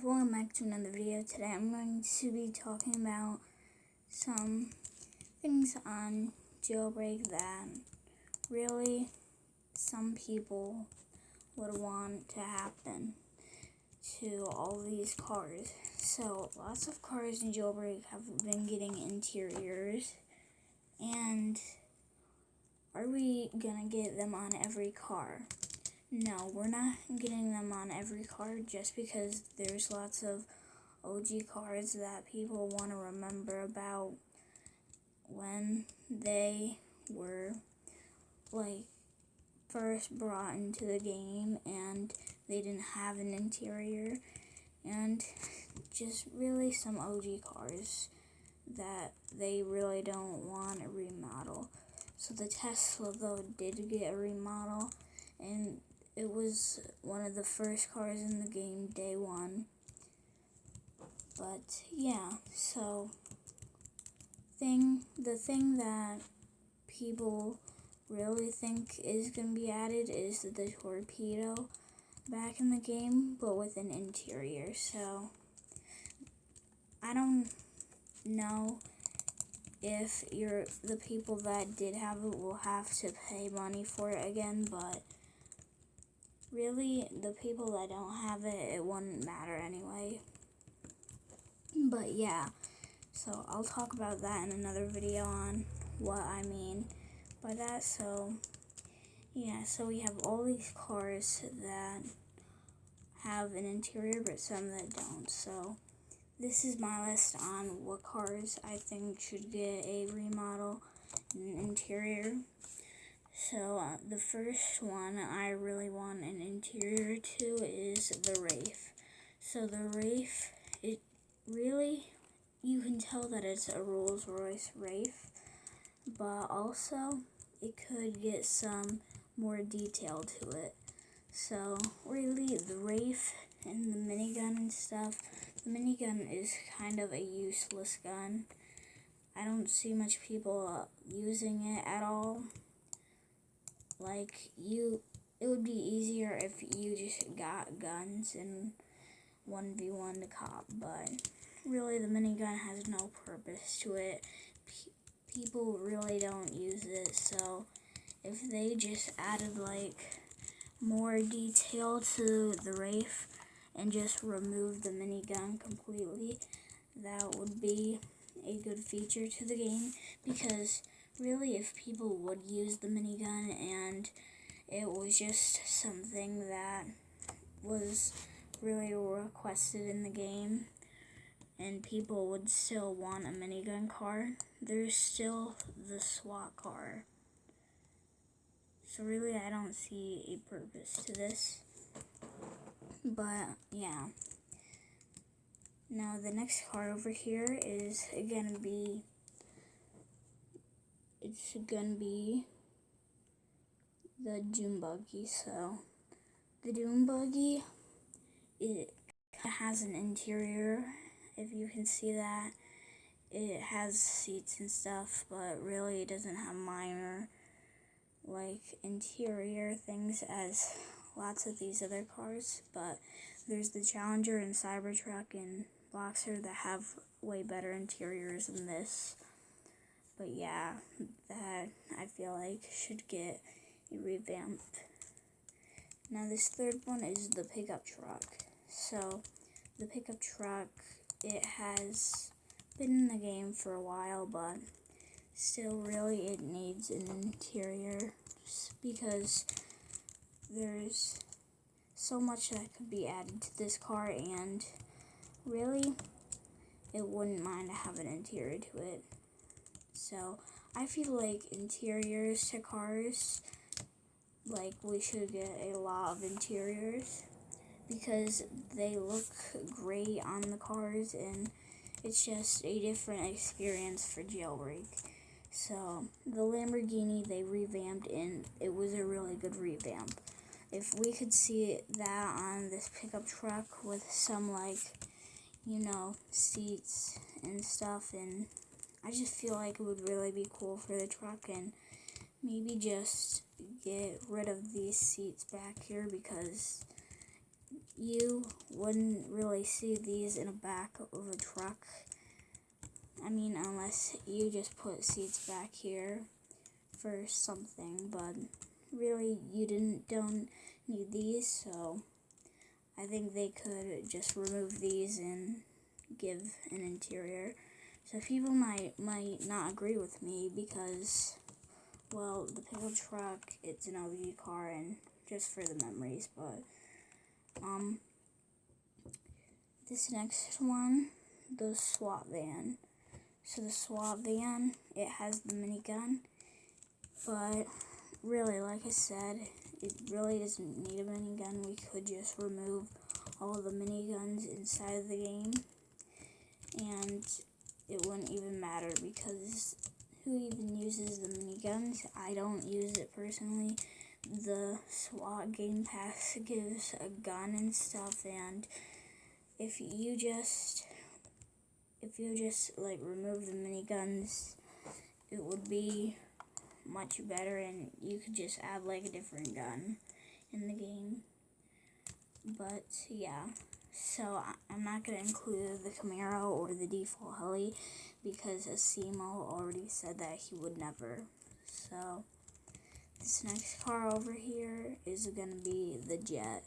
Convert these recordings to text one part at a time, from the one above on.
welcome back to another video. Today I'm going to be talking about some things on Jailbreak that really some people would want to happen to all these cars. So lots of cars in Jailbreak have been getting interiors, and are we gonna get them on every car? No, we're not getting them on every car just because there's lots of OG cars that people want to remember about when they were first brought into the game and they didn't have an interior, and just really some OG cars that they really don't want a remodel. So the Tesla though did get a remodel, and it was one of the first cars in the game day one. But yeah, so the thing that people really think is going to be added is the torpedo back in the game, but with an interior. So I don't know if the people that did have it will have to pay money for it again, but really, the people that don't have it, it wouldn't matter anyway. But yeah, so I'll talk about that in another video on what I mean by that. So yeah, so we have all these cars that have an interior, but some that don't. So this is my list on what cars I think should get a remodel and interior. So the first one I really want an interior to is the Wraith. So the Wraith, it really, you can tell that it's a Rolls-Royce Wraith, but also it could get some more detail to it. So really, the Wraith and the minigun and stuff, the minigun is kind of a useless gun. I don't see much people using it at all. It would be easier if you just got guns and 1v1 to cop, but really the minigun has no purpose to it. People really don't use it, so if they just added more detail to the Wraith and just removed the minigun completely, that would be a good feature to the game, because really, if people would use the minigun and it was just something that was really requested in the game and people would still want a minigun car, there's still the SWAT car. So really, I don't see a purpose to this. But yeah. Now the next car over here is gonna be the Doom Buggy. So the Doom Buggy, it has an interior, if you can see that. It has seats and stuff, but really it doesn't have minor interior things as lots of these other cars. But there's the Challenger and Cybertruck and Boxer that have way better interiors than this. But yeah, that I feel like should get a revamp. Now this third one is the pickup truck. So the pickup truck, it has been in the game for a while, but still really it needs an interior because there's so much that could be added to this car, and really it wouldn't mind to have an interior to it. So I feel like interiors to cars, we should get a lot of interiors because they look great on the cars and it's just a different experience for Jailbreak. So the Lamborghini they revamped, and it was a really good revamp. If we could see that on this pickup truck with some seats and stuff, and I just feel like it would really be cool for the truck, and maybe just get rid of these seats back here because you wouldn't really see these in the back of a truck. I mean, unless you just put seats back here for something, but really you don't need these, so I think they could just remove these and give an interior. So people might not agree with me because, well, the pickle truck, it's an OG car and just for the memories, but this next one, the SWAT van. So the SWAT van, it has the minigun, but really, like I said, it really doesn't need a minigun. We could just remove all the miniguns inside of the game, and it wouldn't even matter because who even uses the miniguns? I don't use it personally. The SWAT Game Pass gives a gun and stuff, and if you just like remove the miniguns, it would be much better, and you could just add like a different gun in the game. But yeah, so I'm not gonna include the Camaro or the default heli because Asimo already said that he would never. So this next car over here is gonna be the Jet.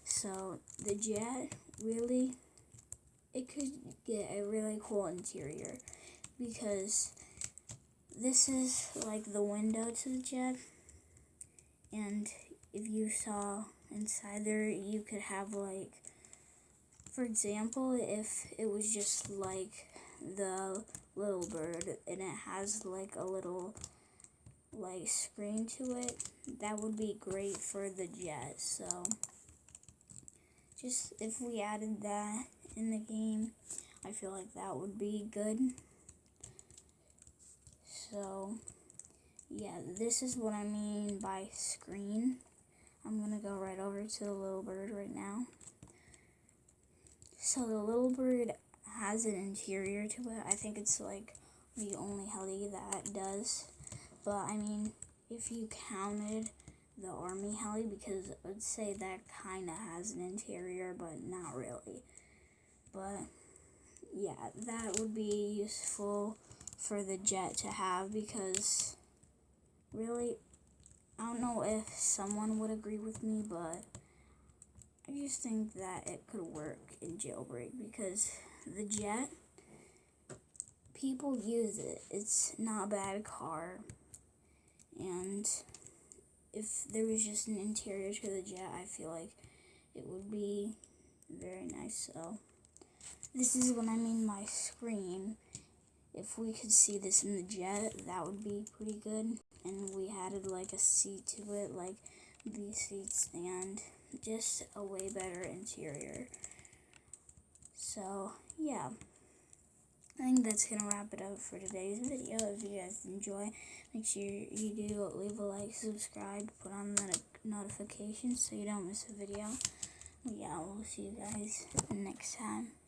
So the Jet, really, it could get a really cool interior because this is like the window to the Jet, and if you saw inside there, you could have like, for example, if it was just like the little bird and it has like a little like screen to it, that would be great for the Jet. So just if we added that in the game, I feel like that would be good. So yeah, this is what I mean by screen. I'm gonna go right over to the little bird right now. So the little bird has an interior to it. I think it's like the only heli that does. But I mean, if you counted the army heli, because I would say that kind of has an interior, but not really. But yeah, that would be useful for the Jet to have because really, I don't know if someone would agree with me, but I just think that it could work in Jailbreak because the Jet, people use it. It's not a bad car. And if there was just an interior to the Jet, I feel like it would be very nice. So this is what I mean by screen. If we could see this in the Jet, that would be pretty good. And we added like a seat to it, like these seats, and just a way better interior. So yeah, I think that's gonna wrap it up for today's video. If you guys enjoy, make sure you do leave a like, subscribe, put on the notifications so you don't miss a video. Yeah, we'll see you guys next time.